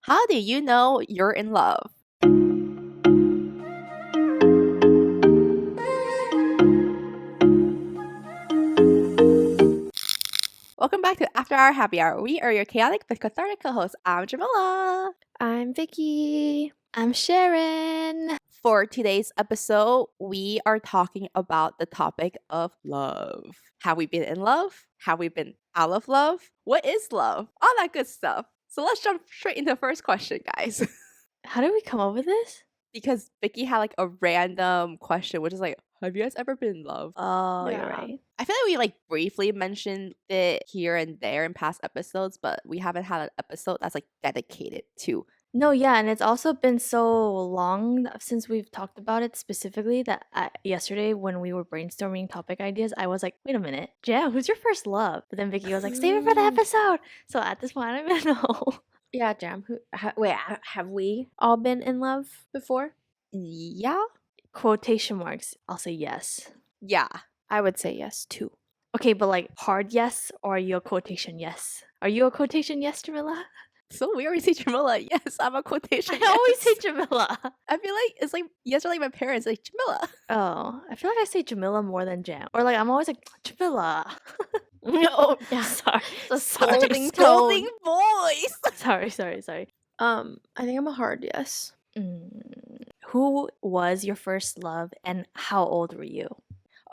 How do you know you're in love? Welcome back to After Our Happy Hour. We are your chaotic but cathartic co-hosts. I'm Jamila. I'm Vicky. I'm Sharon. For today's episode, we are talking about the topic of love. Have we been in love? Have we been out of love? What is love? All that good stuff. So let's jump straight into the first question, guys. How did we come up with this? Because Vicky had like a random question, which is like, have you guys ever been in love? Oh, Yeah. you're right. I feel like we like briefly mentioned it here and there in past episodes, but we haven't had an episode that's like dedicated to. No, yeah, and it's also been so long since we've talked about it specifically that yesterday when we were brainstorming topic ideas, I was like, wait a minute, Jam, who's your first love? But then Vicky was like, save it for the episode. So at this point, I don't even know. Yeah, Jam. Have we all been in love before? Yeah? Quotation marks, I'll say yes. Yeah. I would say yes too. Okay, but like hard yes, or are you a quotation yes? Are you a quotation yes, Jamila? So we always say Jamila. Yes, I'm a quotation. I always say yes. Jamila. I feel like it's like yes are like my parents, like Jamila. Oh, I feel like I say Jamila more than Jam. Or like I'm always like Jamila. No, yeah. Sorry. The Sorry. scolding Scolding tone. voice. Sorry. I think I'm a hard yes. Who was your first love and how old were you?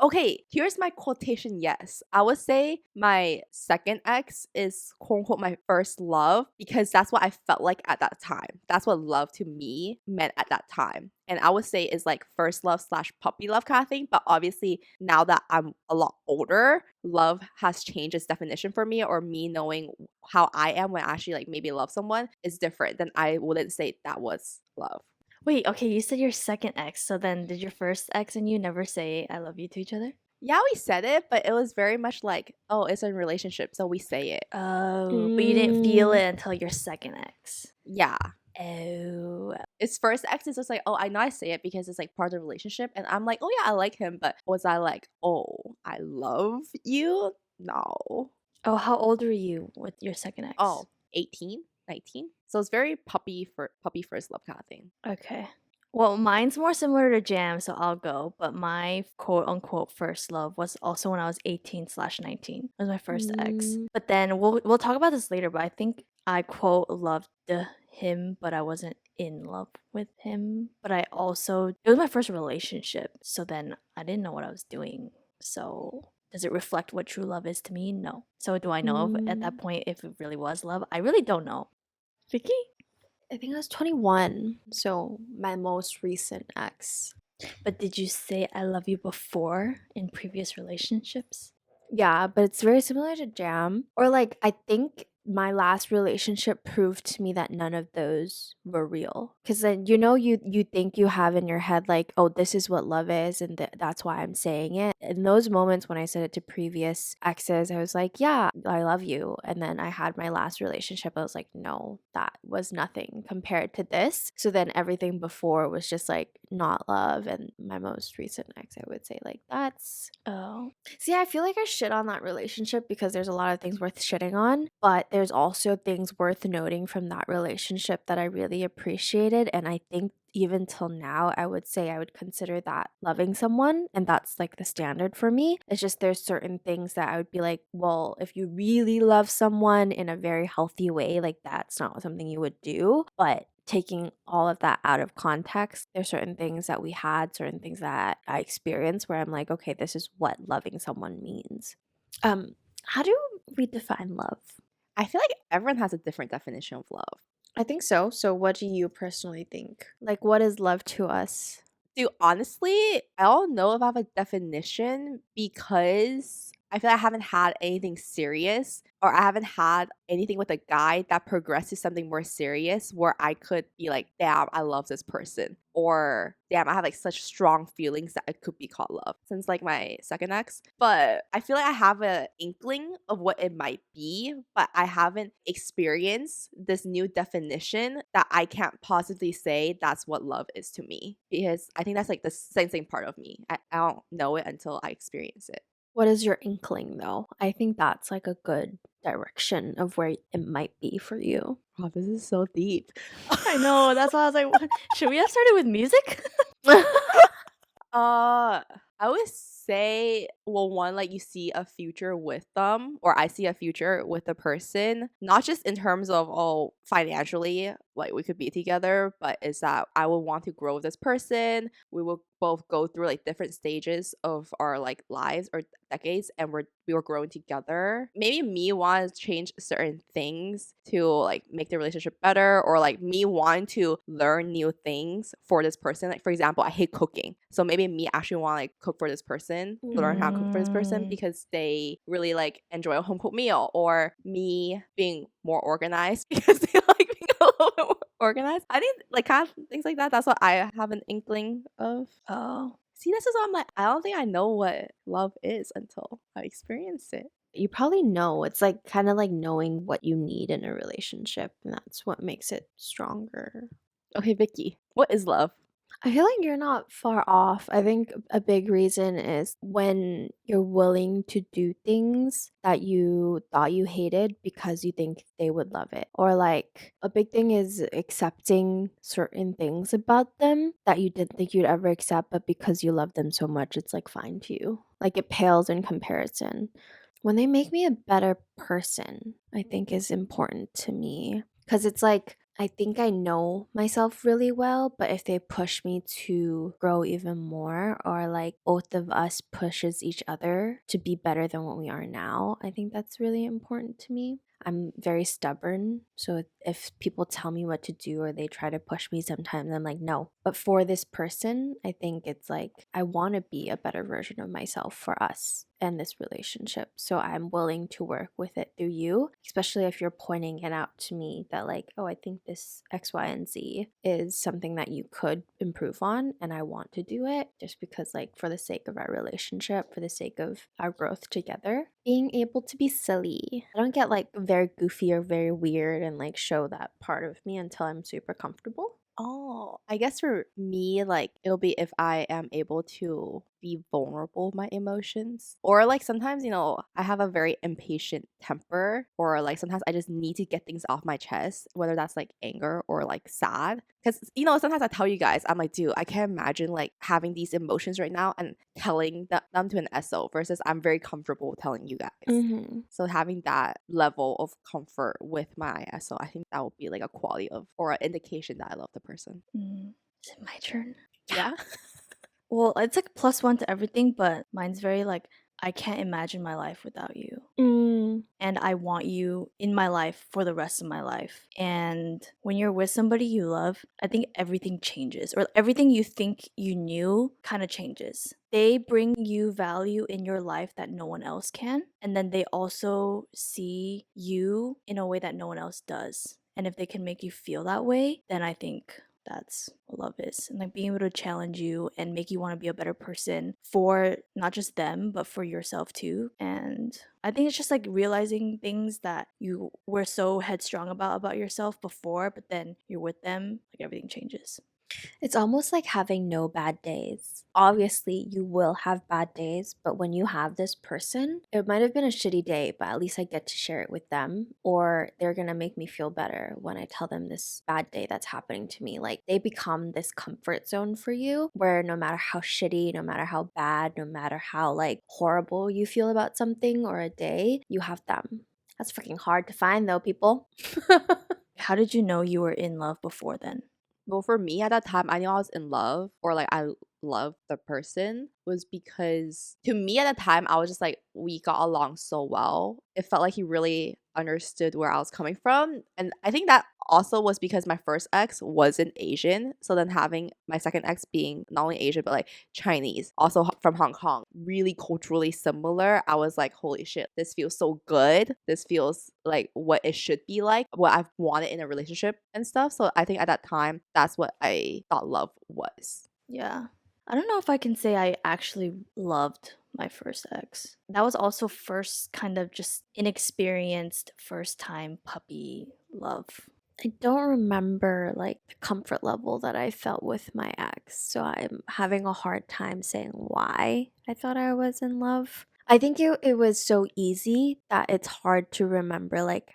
Okay, here's my quotation yes. I would say my second ex is quote unquote my first love because that's what I felt like at that time. That's what love to me meant at that time. And I would say is like first love / puppy love kind of thing. But obviously now that I'm a lot older, love has changed its definition for me, or me knowing how I am when I actually like maybe love someone is different. Then I wouldn't say that was love. Wait, okay, you said your second ex. So then did your first ex and you never say I love you to each other? Yeah, we said it, but it was very much like, oh, it's a relationship, so we say it. Oh, but you didn't feel it until your second ex. Yeah. Oh. Its first ex is just like, oh, I know I say it because it's like part of the relationship. And I'm like, oh yeah, I like him. But was I like, oh, I love you? No. Oh, how old were you with your second ex? Oh, 18, 19. So it's very puppy first love kind of thing. Okay. Well, mine's more similar to Jam, so I'll go. But my quote unquote first love was also when I was 18/19. It was my first ex. But then we'll talk about this later, but I think I quote loved him, but I wasn't in love with him. But I also it was my first relationship, so then I didn't know what I was doing. So does it reflect what true love is to me? No. So do I know at that point if it really was love? I really don't know. Vicky? I think I was 21. So my most recent ex. But did you say I love you before in previous relationships? Yeah, but it's very similar to Jam. Or like I think my last relationship proved to me that none of those were real. Because then you think you have in your head like, oh, this is what love is, and that's why I'm saying it. In those moments when I said it to previous exes, I was like, yeah, I love you. And then I had my last relationship. I was like, no, that was nothing compared to this. So then everything before was just like not love. And my most recent ex, I would say like that's See, I feel like I shit on that relationship because there's a lot of things worth shitting on, but there's also things worth noting from that relationship that I really appreciated. And I think even till now, I would say I would consider that loving someone. And that's like the standard for me. It's just there's certain things that I would be like, well, if you really love someone in a very healthy way, like that's not something you would do. But taking all of that out of context, there's certain things that we had, certain things that I experienced where I'm like, okay, this is what loving someone means. How do we define love? I feel like everyone has a different definition of love. I think so. So what do you personally think? Like, what is love to us? Dude, honestly, I don't know if I have a definition because I feel like I haven't had anything serious, or I haven't had anything with a guy that progressed to something more serious where I could be like, damn, I love this person. Or damn, I have like such strong feelings that it could be called love since like my second ex. But I feel like I have an inkling of what it might be, but I haven't experienced this new definition that I can't possibly say that's what love is to me. Because I think that's like the sensing part of me. I don't know it until I experience it. What is your inkling though? I think that's like a good direction of where it might be for you. God, this is so deep. I know. That's why I was like, what? Should we have started with music? I would say, well, one, like you see a future with them, or I see a future with the person, not just in terms of, oh, financially, like we could be together, but is that I would want to grow with this person. We will both go through like different stages of our like lives or decades, and we were growing together. Maybe me want to change certain things to like make the relationship better, or like me wanting to learn new things for this person. Like for example, I hate cooking, so maybe me actually want to like cook for this person, learn how to cook for this person Mm. because they really like enjoy a home cooked meal, or me being more organized because they like being a little bit more organized. I think like kind of things like that. That's what I have an inkling of. Oh. See, this is what I'm like, I don't think I know what love is until I experience it. You probably know. It's like kind of like knowing what you need in a relationship, and that's what makes it stronger. Okay, Vicky, what is love? I feel like you're not far off. I think a big reason is when you're willing to do things that you thought you hated because you think they would love it. Or like a big thing is accepting certain things about them that you didn't think you'd ever accept, but because you love them so much, it's like fine to you. Like it pales in comparison. When they make me a better person, I think is important to me. Because it's like, I think I know myself really well, but if they push me to grow even more, or like both of us pushes each other to be better than what we are now, I think that's really important to me. I'm very stubborn, so if people tell me what to do or they try to push me sometimes, I'm like, no. But for this person, I think it's like, I want to be a better version of myself for us and this relationship. So I'm willing to work with it through you, especially if you're pointing it out to me that, like, oh, I think this X, Y, and Z is something that you could improve on. And I want to do it just because, like, for the sake of our relationship, for the sake of our growth together, being able to be silly. I don't get like very goofy or very weird and like show that part of me until I'm super comfortable. Oh, I guess for me, like it'll be if I am able to be vulnerable with my emotions. Or like sometimes, I have a very impatient temper, or like sometimes I just need to get things off my chest, whether that's like anger or like sad. Because, sometimes I tell you guys, I'm like, dude, I can't imagine like having these emotions right now and telling them to an SO versus I'm very comfortable telling you guys. Mm-hmm. So having that level of comfort with my SO, I think that would be like a quality of or an indication that I love the person. Mm. Is it my turn? Yeah. Well, it's like +1 to everything, but mine's very like, I can't imagine my life without you. And I want you in my life for the rest of my life. And when you're with somebody you love, I think everything changes, or everything you think you knew kind of changes. They bring you value in your life that no one else can. And then they also see you in a way that no one else does. And if they can make you feel that way, then I think that's what love is. And like being able to challenge you and make you want to be a better person for not just them, but for yourself too. And I think it's just like realizing things that you were so headstrong about yourself before, but then you're with them, like everything changes. It's almost like having no bad days. Obviously, you will have bad days, but when you have this person, it might have been a shitty day, but at least I get to share it with them, or they're gonna make me feel better when I tell them this bad day that's happening to me. Like, they become this comfort zone for you where no matter how shitty, no matter how bad, no matter how like horrible you feel about something or a day, you have them. That's freaking hard to find though, people. How did you know you were in love before then? Well, for me at that time, I knew I was in love or like I loved the person was because to me at the time, I was just like, we got along so well. It felt like he really understood where I was coming from. And I think that also was because my first ex wasn't Asian. So then having my second ex being not only Asian, but like Chinese, also from Hong Kong, really culturally similar. I was like, holy shit, this feels so good. This feels like what it should be like, what I've wanted in a relationship and stuff. So I think at that time, that's what I thought love was. Yeah. I don't know if I can say I actually loved my first ex. That was also first kind of just inexperienced first time puppy love. I don't remember like the comfort level that I felt with my ex, so I'm having a hard time saying why I thought I was in love. I think it was so easy that it's hard to remember like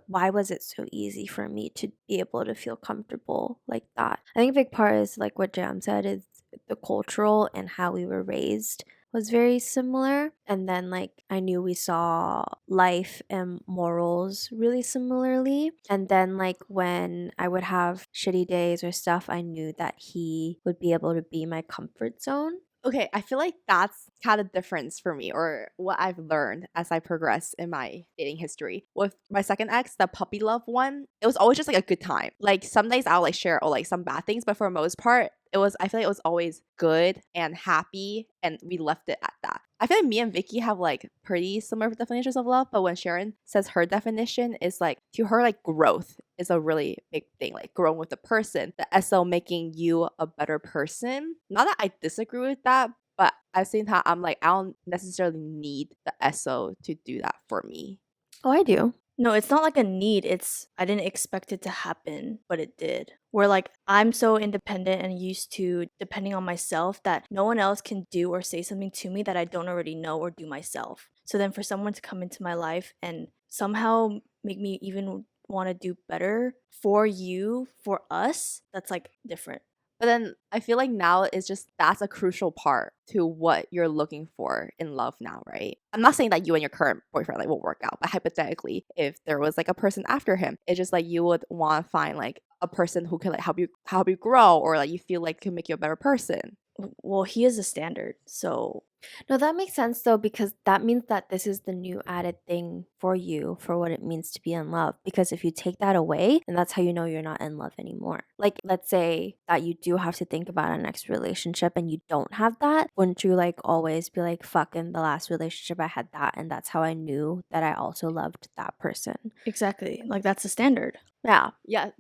why was it so easy for me to be able to feel comfortable like that. I think a big part is like what Jam said is the cultural and how we were raised was very similar, and then like I knew we saw life and morals really similarly, and then like when I would have shitty days or stuff, I knew that he would be able to be my comfort zone. Okay, I feel like that's kind of difference for me, or what I've learned as I progress in my dating history. With my second ex, the puppy love one, it was always just like a good time. Like some days I'll like share or like some bad things, but for the most part, I feel like it was always good and happy, and we left it at that. I feel like me and Vicky have like pretty similar definitions of love, but when Sharon says her definition is like, to her, like growth is a really big thing, like growing with the person, the SO making you a better person. Not that I disagree with that, but at the same time, I'm like, I don't necessarily need the SO to do that for me. Oh, I do. No, it's not like a need. It's I didn't expect it to happen, but it did. Where like I'm so independent and used to depending on myself that no one else can do or say something to me that I don't already know or do myself. So then for someone to come into my life and somehow make me even want to do better for you, for us, that's like different. But then I feel like now it's just that's a crucial part to what you're looking for in love now, right? I'm not saying that you and your current boyfriend like will work out, but hypothetically, if there was like a person after him, it's just like you would want to find like a person who can like help you grow, or like you feel like can make you a better person. Well, he is a standard. So No, that makes sense though, because that means that this is the new added thing for you for what it means to be in love. Because if you take that away, then that's how you know you're not in love anymore. Like, let's say that you do have to think about a next relationship and you don't have that. Wouldn't you like always be like, fuck, in the last relationship I had that, and that's how I knew that I also loved that person? exactly. Like that's the standard. Yeah.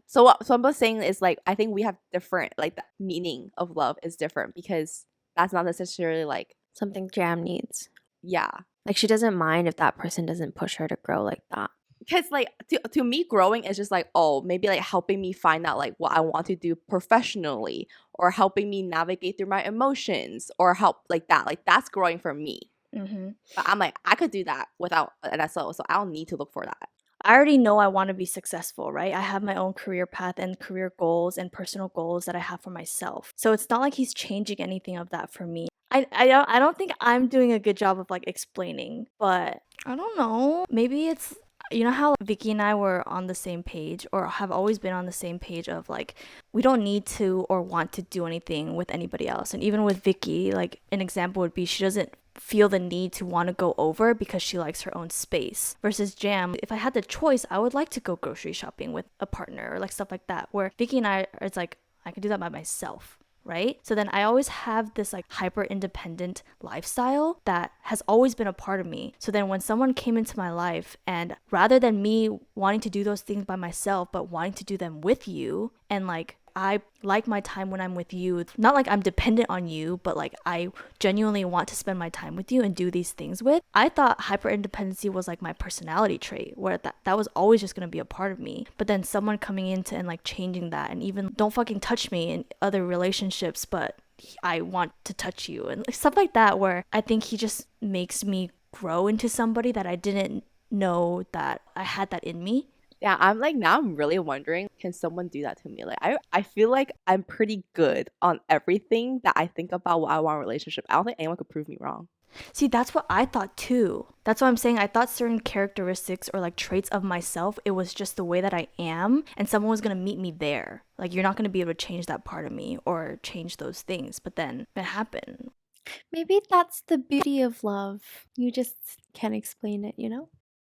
So what I'm just saying is like I think we have different like the meaning of love is different, because that's not necessarily like Something Jam needs. yeah. Like, she doesn't mind if that person doesn't push her to grow like that. Because like to me growing is just like, oh, maybe like helping me find out like what I want to do professionally, or helping me navigate through my emotions, or help like that. Like that's growing for me. Mm-hmm. But I'm like, I could do that without an SO, so I don't need to look for that. I already know I want to be successful, right? I have my own career path and career goals and personal goals that I have for myself. So it's not like he's changing anything of that for me. I don't think I'm doing a good job of like explaining, but I don't know. Maybe it's you know how Vicky and I were on the same page or have always been on the same page of like we don't need to or want to do anything with anybody else. And even with Vicky, like an example would be she doesn't feel the need to want to go over because she likes her own space. Versus Jam, if I had the choice, I would like to go grocery shopping with a partner or like stuff like that. Where Vicky and I, it's like I can do that by myself. Right? So then I always have this like hyper independent lifestyle that has always been a part of me. So then when someone came into my life and rather than me wanting to do those things by myself, but wanting to do them with you, and like I like my time when I'm with you. It's not like I'm dependent on you, but like I genuinely want to spend my time with you and do these things with. I thought hyper independency was like my personality trait, where that was always just gonna be a part of me. But then someone coming into and like changing that, and even don't fucking touch me in other relationships, but I want to touch you and like, stuff like that, where I think he just makes me grow into somebody that I didn't know that I had that in me. Yeah, I'm like now I'm really wondering, can someone do that to me? Like I feel like I'm pretty good on everything that I think about what I want in a relationship. I don't think anyone could prove me wrong. See, that's what I thought too. That's what I'm saying. I thought certain characteristics or like traits of myself, it was just the way that I am, and someone was going to meet me there. Like, you're not going to be able to change that part of me or change those things. But then it happened. Maybe that's the beauty of love. You just can't explain it, you know?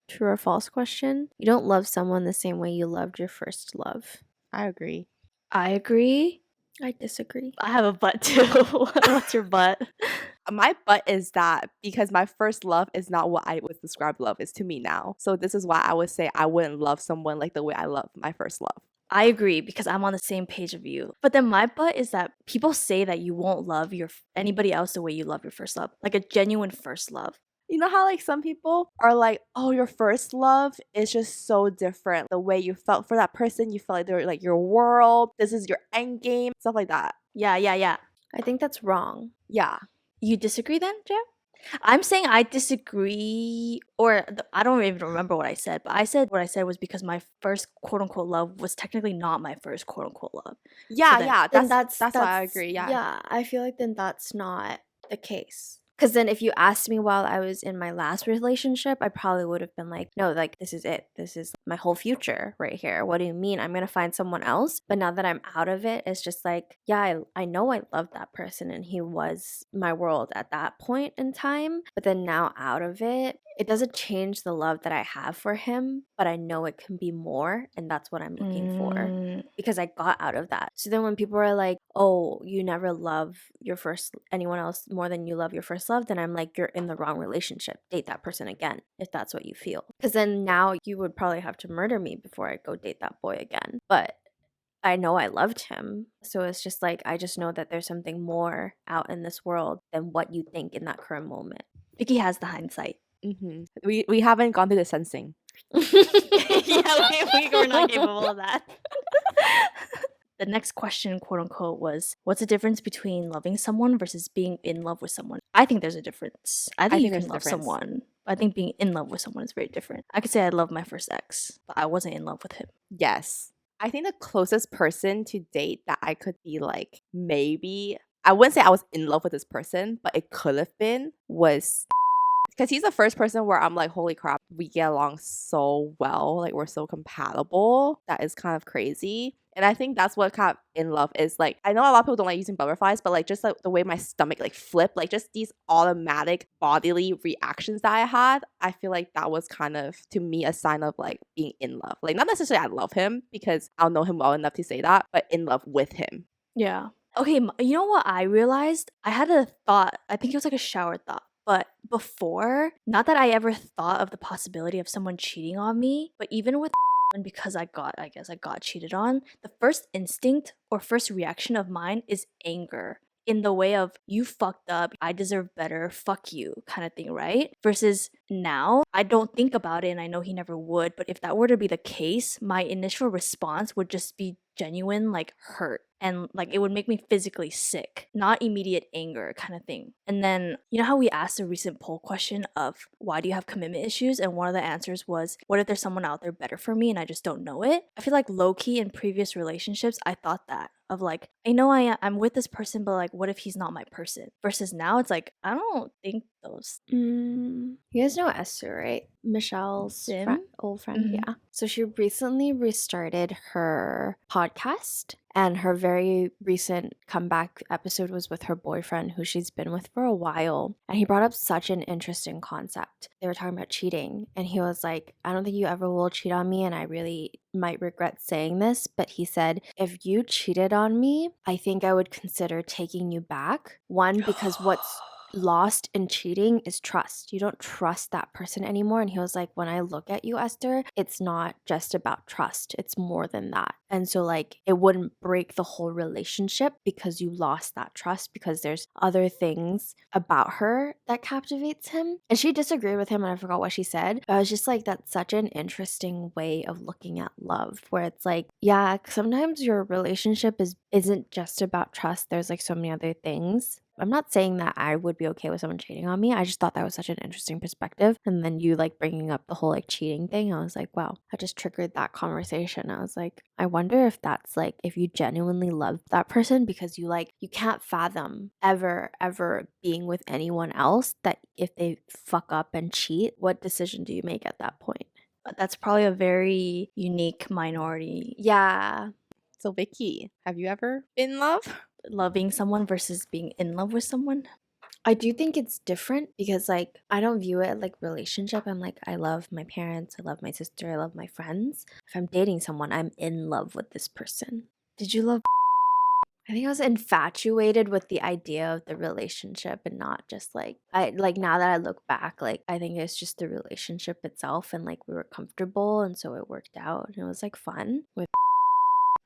True or false question. You don't love someone the same way you loved your first love. I agree. I agree. I disagree. I have a butt too. What's your butt? My but is that because my first love is not what I would describe love is to me now. So this is why I would say I wouldn't love someone like the way I love my first love. I agree because I'm on the same page of you. But then my butt is that people say that you won't love anybody else the way you love your first love, like a genuine first love. You know how like some people are like, oh, your first love is just so different. The way you felt for that person, you felt like they're like your world. This is your end game, stuff like that. Yeah. I think that's wrong. Yeah. You disagree then, Jam? I'm saying I disagree, or I don't even remember what I said, but I said what I said was because my first quote unquote love was technically not my first quote unquote love. So Yeah, then, yeah, Then that's why I agree. Yeah. yeah, I feel like then that's not the case. Because then if you asked me while I was in my last relationship, I probably would have been like, no, like, this is it. This is my whole future right here. What do you mean? I'm going to find someone else. But now that I'm out of it, it's just like, yeah, I know I love that person and he was my world at that point in time. But then now out of it, it doesn't change the love that I have for him, but I know it can be more. And that's what I'm looking for mm, because I got out of that. So then when people are like, "Oh, you never love anyone else more than you love your first love," then I'm like, "You're in the wrong relationship. Date that person again if that's what you feel." Cuz then now you would probably have to murder me before I go date that boy again. But I know I loved him. So it's just like I just know that there's something more out in this world than what you think in that current moment. Vicky has the hindsight. We haven't gone through the sensing. Yeah, we're not capable of that. The next question, quote unquote, was what's the difference between loving someone versus being in love with someone? I think there's a difference. I think you think can there's a love difference. someone. But I think being in love with someone is very different. I could say I love my first ex, but I wasn't in love with him. Yes. I think the closest person to date that I could be like, maybe, I wouldn't say I was in love with this person, but it could have been, was because he's the first person where I'm like, holy crap, we get along so well. Like, we're so compatible. That is kind of crazy. And I think that's what kind of in love is. Like, I know a lot of people don't like using butterflies, but like, just like the way my stomach like flipped, like just these automatic bodily reactions that I had, I feel like that was kind of, to me, a sign of like being in love. Like, not necessarily I love him because I'll know him well enough to say that, but in love with him. Yeah. Okay, you know what I realized? I had a thought. I think it was like a shower thought. But before, not that I ever thought of the possibility of someone cheating on me, but even with and because I guess I got cheated on, the first instinct or first reaction of mine is anger in the way of you fucked up, I deserve better, fuck you kind of thing, right? Versus now, I don't think about it and I know he never would, but if that were to be the case, my initial response would just be genuine like hurt and like it would make me physically sick, not immediate anger kind of thing. And then you know how we asked a recent poll question of why do you have commitment issues, and one of the answers was what if there's someone out there better for me and I just don't know it? I feel like low key in previous relationships I thought that of like I know I'm with this person, but like what if he's not my person? Versus now it's like I don't think those. You guys know Esther, right? Michelle's Sim? old friend. Mhm. Yeah. So she recently restarted her podcast, and her very recent comeback episode was with her boyfriend, who she's been with for a while. And he brought up such an interesting concept. They were talking about cheating, and he was like, I don't think you ever will cheat on me, and I really might regret saying this, but he said, if you cheated on me, I think I would consider taking you back. One, because what's lost in cheating is trust. You don't trust that person anymore. And he was like, when I look at you, Esther, it's not just about trust, it's more than that. And so, like, it wouldn't break the whole relationship because you lost that trust, because there's other things about her that captivates him. And she disagreed with him, and I forgot what she said. But I was just like, that's such an interesting way of looking at love, where it's like, yeah, sometimes your relationship isn't just about trust. There's like so many other things. I'm not saying that I would be okay with someone cheating on me. I just thought that was such an interesting perspective. And then you like bringing up the whole like cheating thing. I was like, wow, that just triggered that conversation. I was like, I wonder if that's like, if you genuinely love that person, because you like, you can't fathom ever being with anyone else, that if they fuck up and cheat, what decision do you make at that point? But that's probably a very unique minority. Yeah. So, Vicky, have you ever been in love? Loving someone versus being in love with someone. I do think it's different because, like, I don't view it like relationship. I'm like, I love my parents, I love my sister, I love my friends. If I'm dating someone, I'm in love with this person. Did you love? I think I was infatuated with the idea of the relationship, and not just like, I like, now that I look back, like, I think it's just the relationship itself, and like we were comfortable, and so it worked out, and it was like fun. With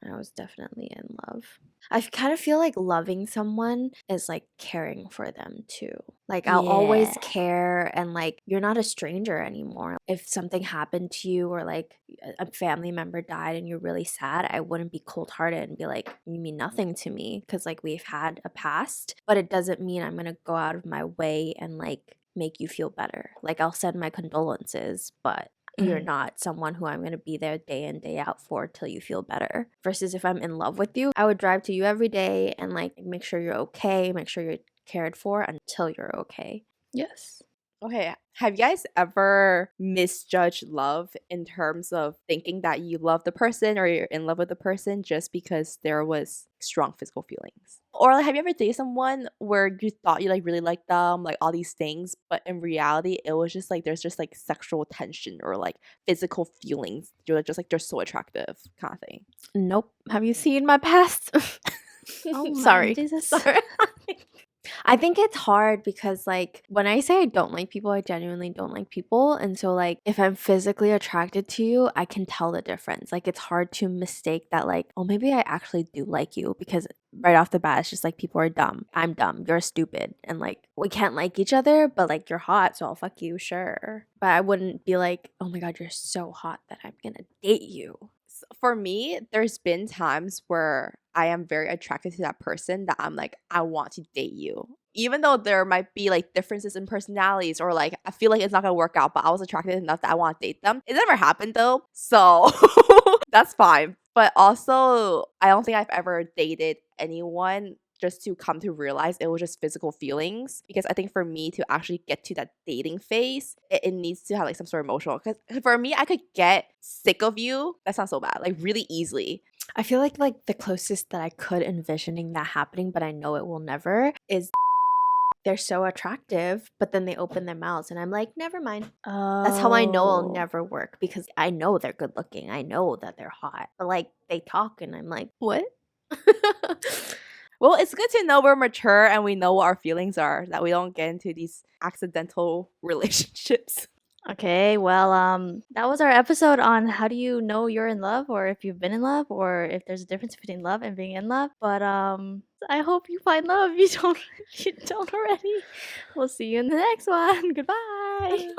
I was definitely in love. I kind of feel like loving someone is like caring for them too. Like, I'll always Yeah. care, and like, you're not a stranger anymore. If something happened to you, or like a family member died and you're really sad, I wouldn't be cold hearted and be like, you mean nothing to me, because like we've had a past. But it doesn't mean I'm going to go out of my way and like make you feel better. Like, I'll send my condolences, but you're Mhm. not someone who I'm going to be there day in, day out for till you feel better. Versus if I'm in love with you, I would drive to you every day and like make sure you're okay, make sure you're cared for until you're okay. Yes. Okay, have you guys ever misjudged love in terms of thinking that you love the person or you're in love with the person just because there was strong physical feelings? Or like, have you ever dated someone where you thought you like really liked them, like all these things, but in reality, it was just like there's just like sexual tension or like physical feelings. You're just like they're so attractive, kind of thing. Nope. Have you seen my past? Oh man, Sorry. Jesus. Sorry. I think it's hard because like when I say I don't like people, I genuinely don't like people. And so like if I'm physically attracted to you, I can tell the difference. Like it's hard to mistake that like, oh, maybe I actually do like you because right off the bat it's just like people are dumb. I'm dumb. You're stupid. And like we can't like each other, but like you're hot, so I'll fuck you, sure. But I wouldn't be like, oh my god, you're so hot that I'm gonna date you. For me, there's been times where I am very attracted to that person that I'm like, I want to date you. Even though there might be like differences in personalities or like I feel like it's not gonna work out, but I was attracted enough that I want to date them. It never happened though. So that's fine. But also, I don't think I've ever dated anyone just to come to realize it was just physical feelings. Because I think for me to actually get to that dating phase, it needs to have like some sort of emotional. Because for me, I could get sick of you. That sounds so bad, like really easily. I feel like the closest that I could envisioning that happening, but I know it will never, is they're so attractive, but then they open their mouths and I'm like, never mind. That's how I know it'll Oh. never work because I know they're good looking. I know that they're hot. But like they talk and I'm like, what? Well, it's good to know we're mature and we know what our feelings are, that we don't get into these accidental relationships. Okay, well, that was our episode on how do you know you're in love, or if you've been in love, or if there's a difference between love and being in love. But I hope you find love if you don't, if you don't already. We'll see you in the next one. Goodbye.